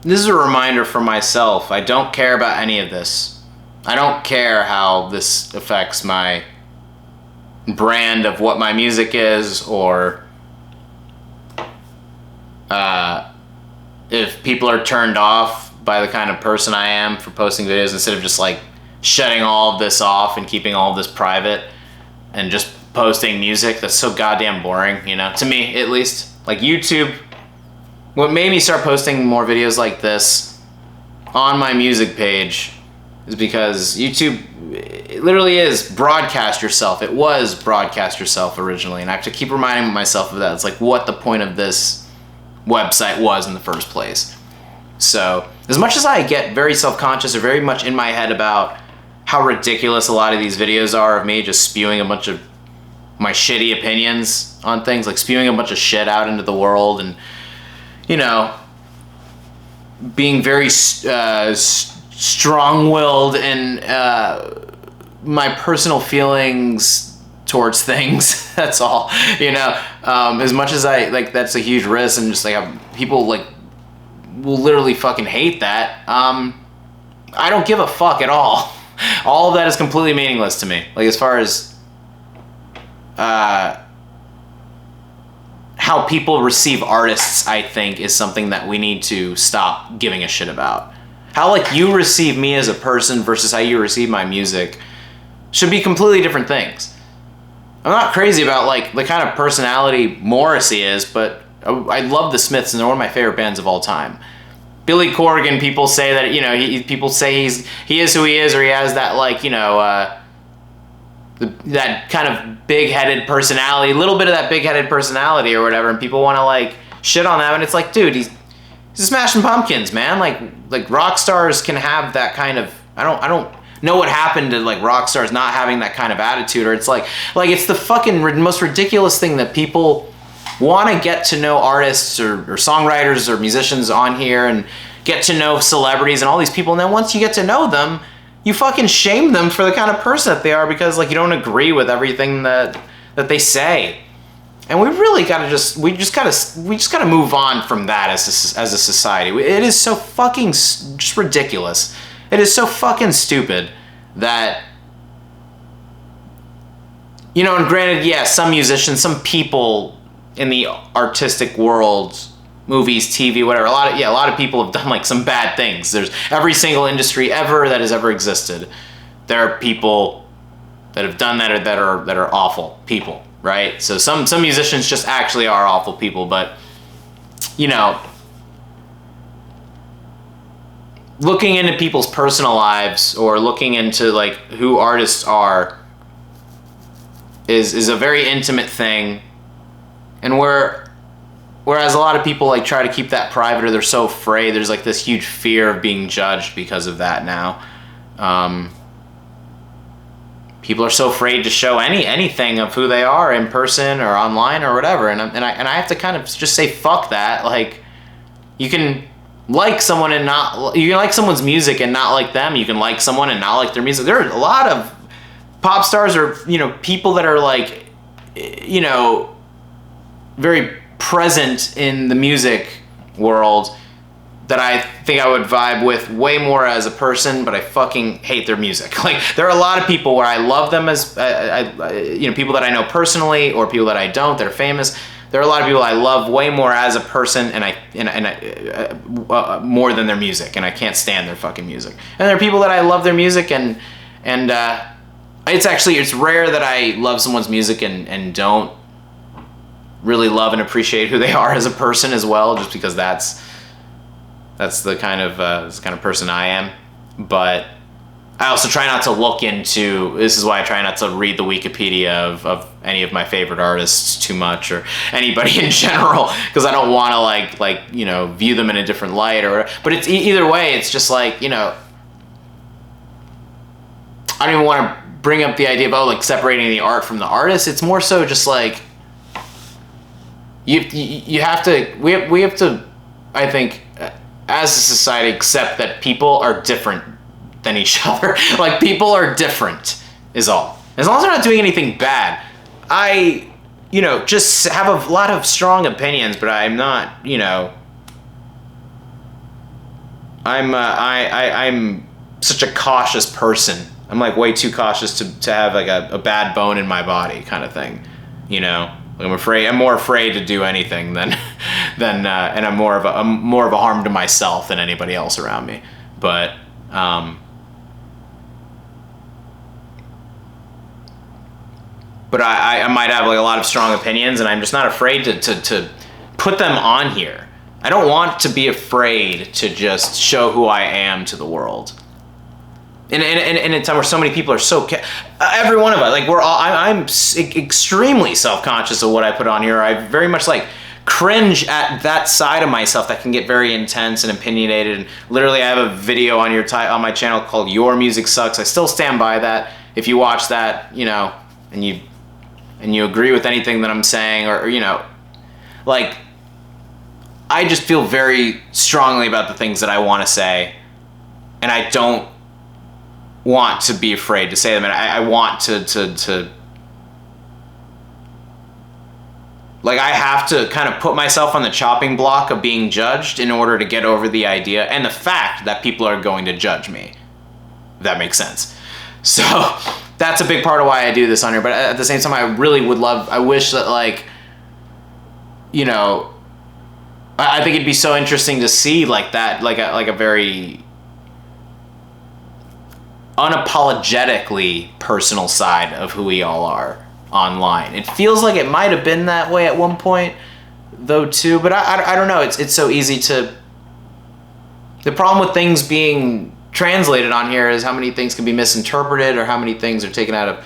this is a reminder for myself. I don't care about any of this. I don't care how this affects my brand of what my music is, or if people are turned off by the kind of person I am for posting videos, instead of just like shutting all of this off and keeping all of this private and just posting music that's so goddamn boring, you know, to me at least. Like YouTube, what made me start posting more videos like this on my music page is because YouTube, it literally is broadcast yourself. It was broadcast yourself originally, and I have to keep reminding myself of that. It's like what the point of this website was in the first place. So as much as I get very self-conscious or very much in my head about how ridiculous a lot of these videos are of me just spewing a bunch of my shitty opinions on things, like spewing a bunch of shit out into the world, and, you know, being very strong-willed in my personal feelings towards things. That's all, you know. As much as I, like, that's a huge risk, and just like people like will literally fucking hate that. I don't give a fuck at all. All of that is completely meaningless to me. Like, as far as how people receive artists, I think, is something that we need to stop giving a shit about. How, like, you receive me as a person versus how you receive my music should be completely different things. I'm not crazy about, like, the kind of personality Morrissey is, but I love the Smiths, and they're one of my favorite bands of all time. Billy Corgan, people say that, you know, people say he is who he is, or he has that, like, you know, that kind of big-headed personality, a little bit of that big-headed personality or whatever, and people want to, like, shit on that, and it's like, dude, he's Smashing Pumpkins, man. Like rock stars can have that kind of, I don't know what happened to, like, rock stars not having that kind of attitude, or it's like it's the fucking most ridiculous thing that people want to get to know artists or songwriters or musicians on here and get to know celebrities and all these people, and then once you get to know them, you fucking shame them for the kind of person that they are because, like, you don't agree with everything that they say. And we really gotta we just gotta move on from that as a society. It is so fucking just ridiculous. It is so fucking stupid that, you know, and granted, yeah, some musicians, some people in the artistic world, movies, TV, whatever, a lot of people have done, like, some bad things. There's every single industry ever that has ever existed. There are people that have done that that are awful people, right? So some musicians just actually are awful people, but, you know, looking into people's personal lives or looking into, like, who artists are is a very intimate thing, and whereas a lot of people, like, try to keep that private, or they're so afraid, there's, like, this huge fear of being judged because of that now. People are so afraid to show anything of who they are in person or online or whatever, and I have to kind of just say fuck that. Like, you can like someone and not, you can like someone's music and not like them. You can like someone and not like their music. There are a lot of pop stars or, you know, people that are, like, you know, very present in the music world that I think I would vibe with way more as a person, but I fucking hate their music. Like, there are a lot of people where I love them as, you know, people that I know personally or people that I don't, that are famous. There are a lot of people I love way more as a person, and I more than their music, and I can't stand their fucking music. And there are people that I love their music, and it's rare that I love someone's music and don't really love and appreciate who they are as a person as well, just because that's the kind of person I am. But I also try not to look into, this is why I try not to read the Wikipedia of any of my favorite artists too much, or anybody in general, because I don't want to like you know, view them in a different light or whatever. But it's either way, it's just like, you know, I don't even want to bring up the idea about, like, separating the art from the artist. It's more so just like, we have to, I think, as a society, accept that people are different than each other. Like, people are different is all. As long as they're not doing anything bad. I, you know, just have a lot of strong opinions, but I'm not, you know, I'm such a cautious person. I'm like way too cautious to have like a bad bone in my body kind of thing, you know. I'm more afraid to do anything than and I'm more of a harm to myself than anybody else around me. But I might have like a lot of strong opinions, and I'm just not afraid to put them on here. I don't want to be afraid to just show who I am to the world. In a time where so many people are every one of us, like I'm extremely self-conscious of what I put on here. I very much like cringe at that side of myself that can get very intense and opinionated. And literally, I have a video on on my channel called "Your Music Sucks." I still stand by that. If you watch that, you know, and you agree with anything that I'm saying, or you know, like, I just feel very strongly about the things that I want to say, and I don't want to be afraid to say them, and I want to like, I have to kind of put myself on the chopping block of being judged in order to get over the idea and the fact that people are going to judge me, if that makes sense. So that's a big part of why I do this on here. But at the same time, I wish that, like, you know, I think it'd be so interesting to see like that, like a very unapologetically personal side of who we all are online. It feels like it might have been that way at one point, though, too. But I don't know. It's so easy to. The problem with things being translated on here is how many things can be misinterpreted, or how many things are taken out of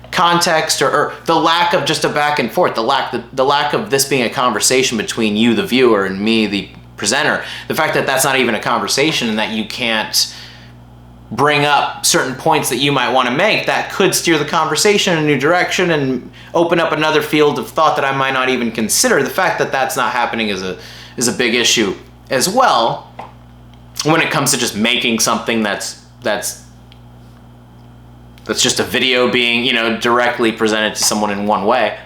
context, or the lack of just a back and forth, the lack of this being a conversation between you, the viewer, and me, the presenter. The fact that that's not even a conversation, and that you can't bring up certain points that you might want to make that could steer the conversation in a new direction and open up another field of thought that I might not even consider. The fact that that's not happening is a big issue as well when it comes to just making something that's just a video being, you know, directly presented to someone in one way.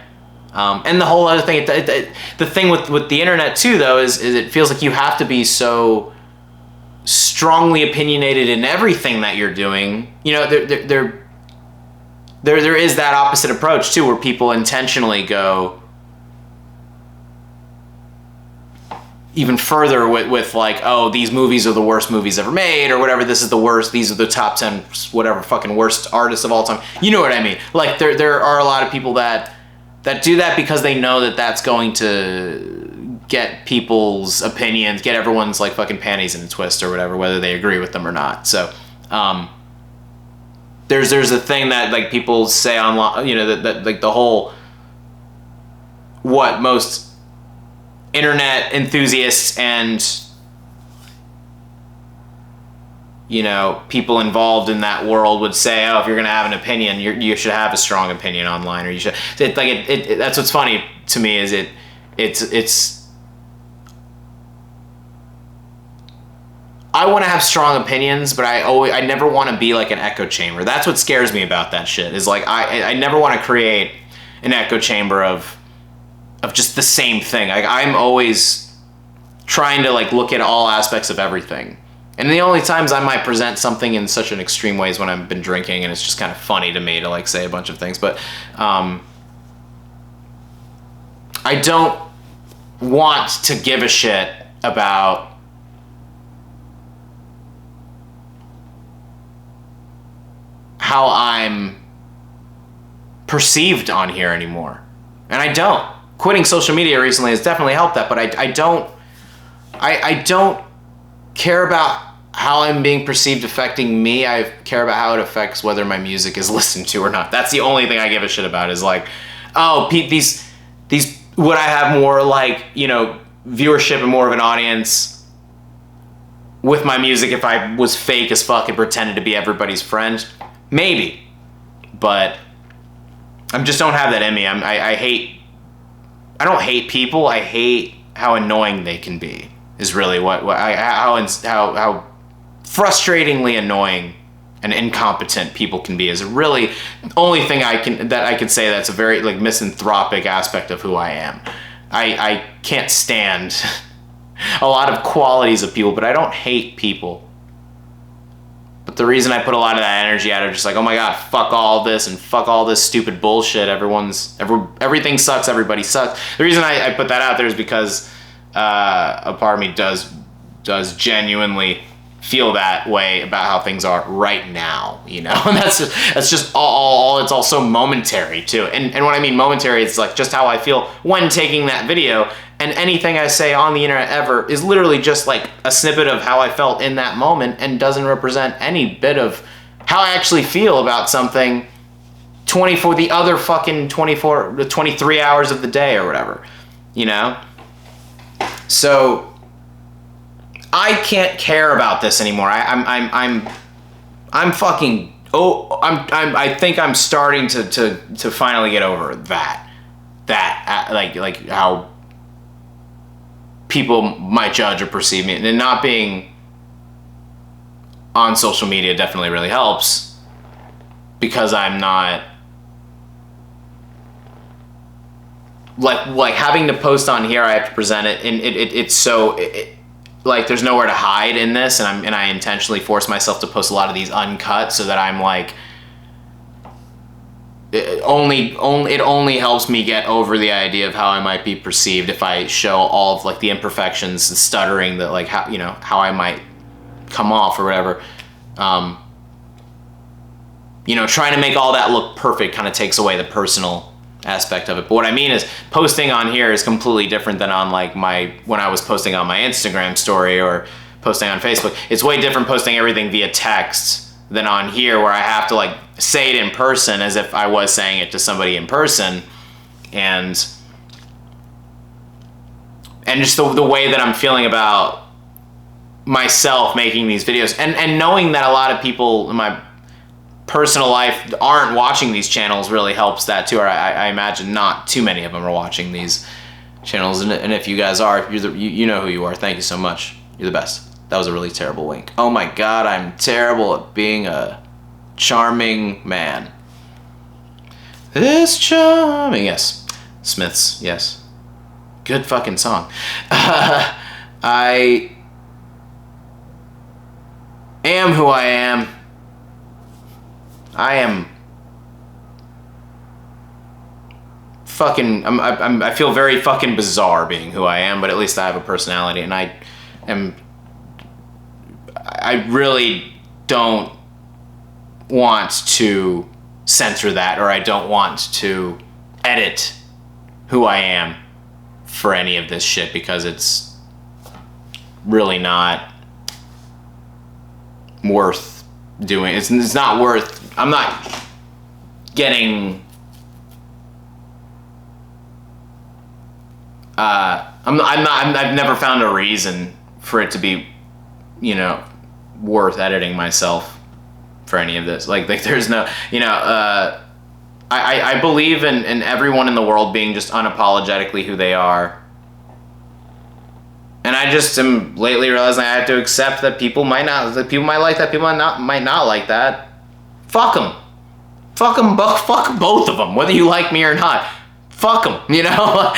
And the whole other thing, the thing with the internet too, though, is it feels like you have to be so strongly opinionated in everything that you're doing. You know, there is that opposite approach too, where people intentionally go even further with like, oh, these movies are the worst movies ever made, or whatever. This is the worst. These are the top 10 whatever fucking worst artists of all time. You know what I mean? Like, there are a lot of people that do that because they know that that's going to get people's opinions, get everyone's like fucking panties in a twist or whatever, whether they agree with them or not. So there's a thing that like people say online, you know, that like the whole, what most internet enthusiasts and, you know, people involved in that world would say, oh, if you're gonna have an opinion, you should have a strong opinion online, or you should. That's what's funny to me is it's. I want to have strong opinions, but I never want to be like an echo chamber. That's what scares me about that shit. Is like I never want to create an echo chamber of just the same thing. I'm always trying to like look at all aspects of everything. And the only times I might present something in such an extreme way is when I've been drinking, and it's just kind of funny to me to like say a bunch of things. But I don't want to give a shit about how I'm perceived on here anymore. And I don't. Quitting social media recently has definitely helped that, but I don't care about how I'm being perceived affecting me. I care about how it affects whether my music is listened to or not. That's the only thing I give a shit about, is like, oh, these would I have more like, you know, viewership and more of an audience with my music if I was fake as fuck and pretended to be everybody's friend? Maybe. But I just don't have that in me. I don't hate people. I hate how annoying they can be. Is really how frustratingly annoying and incompetent people can be. Is really the only thing I could say that's a very like misanthropic aspect of who I am. I can't stand a lot of qualities of people, but I don't hate people. the reason I put a lot of that energy out of just like, oh my God, fuck all this and fuck all this stupid bullshit. Everything sucks. Everybody sucks. The reason I put that out there is because a part of me does genuinely feel that way about how things are right now, you know. And that's just all it's also momentary too. And when I mean momentary, it's like just how I feel when taking that video, and anything I say on the internet ever is literally just like a snippet of how I felt in that moment and doesn't represent any bit of how I actually feel about something 23 hours of the day or whatever, you know. So I can't care about this anymore. I'm fucking. Oh, I think I'm starting to finally get over that like how people might judge or perceive me, and not being on social media definitely really helps, because I'm not like having to post on here. I have to present it, and it's so. Like there's nowhere to hide in this, and I intentionally force myself to post a lot of these uncut so that I'm like it only helps me get over the idea of how I might be perceived if I show all of like the imperfections and stuttering, that like how, you know, how I might come off or whatever. You know, trying to make all that look perfect kind of takes away the personal aspect of it. But what I mean is, posting on here is completely different than on like when I was posting on my Instagram story or posting on Facebook. It's way different posting everything via text than on here, where I have to like say it in person as if I was saying it to somebody in person, and just the way that I'm feeling about myself making these videos, and knowing that a lot of people in my personal life aren't watching these channels really helps that too. Or I imagine not too many of them are watching these channels, and if you guys are, you know who you are. Thank you so much. You're the best. That was a really terrible wink. Oh my God, I'm terrible at being a charming man. This charming, yes. Smiths, yes. Good fucking song. I am who I am. I am fucking. I feel very fucking bizarre being who I am, but at least I have a personality, and I really don't want to censor that, or I don't want to edit who I am for any of this shit, because it's really not worth doing. It's not worth. I'm not getting. I've never found a reason for it to be, you know, worth editing myself for any of this. Like there's no, you know, I believe in everyone in the world being just unapologetically who they are. And I just am lately realizing I have to accept that people might like that, people might not like that. Fuck them. Fuck them both. Fuck both of them, whether you like me or not. Fuck them, you know?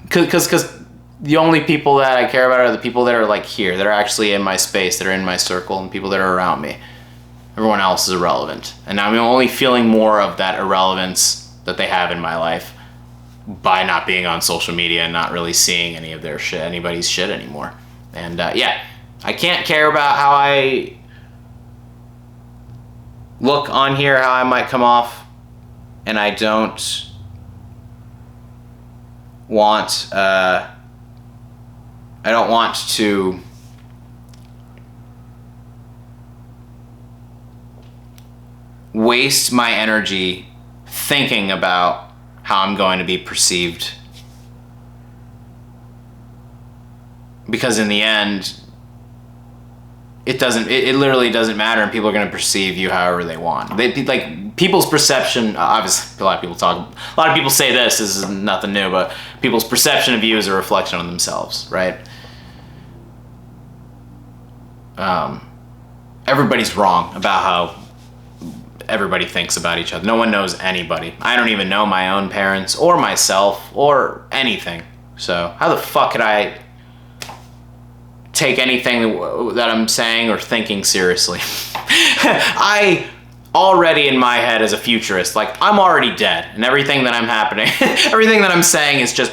Because the only people that I care about are the people that are like here, that are actually in my space, that are in my circle, and people that are around me. Everyone else is irrelevant. And I'm only feeling more of that irrelevance that they have in my life by not being on social media and not really seeing any of their shit, anybody's shit anymore. And yeah, I can't care about how I look on here, how I might come off, and I don't want to waste my energy thinking about how I'm going to be perceived, because in the end it literally doesn't matter, and people are going to perceive you however they want. Like people's perception, obviously a lot of people say this is nothing new, but people's perception of you is a reflection on themselves, right? Everybody's wrong about how everybody thinks about each other. No one knows anybody. I don't even know my own parents or myself or anything. So how the fuck could I take anything that I'm saying or thinking seriously. I already in my head as a futurist, like I'm already dead, and everything that I'm happening, everything that I'm saying is just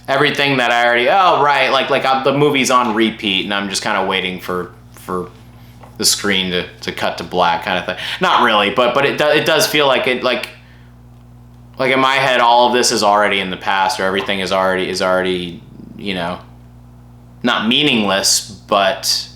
everything that I already, oh right, the movie's on repeat, and I'm just kind of waiting for the screen to cut to black kind of thing. Not really, but it does feel like it, like in my head, all of this is already in the past, or everything is already, you know, not meaningless, but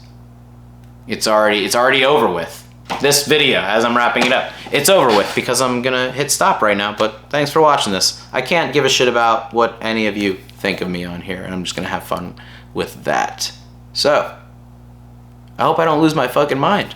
it's already over with. This video, as I'm wrapping it up, it's over with because I'm gonna hit stop right now, but thanks for watching this. I can't give a shit about what any of you think of me on here, and I'm just gonna have fun with that. So, I hope I don't lose my fucking mind.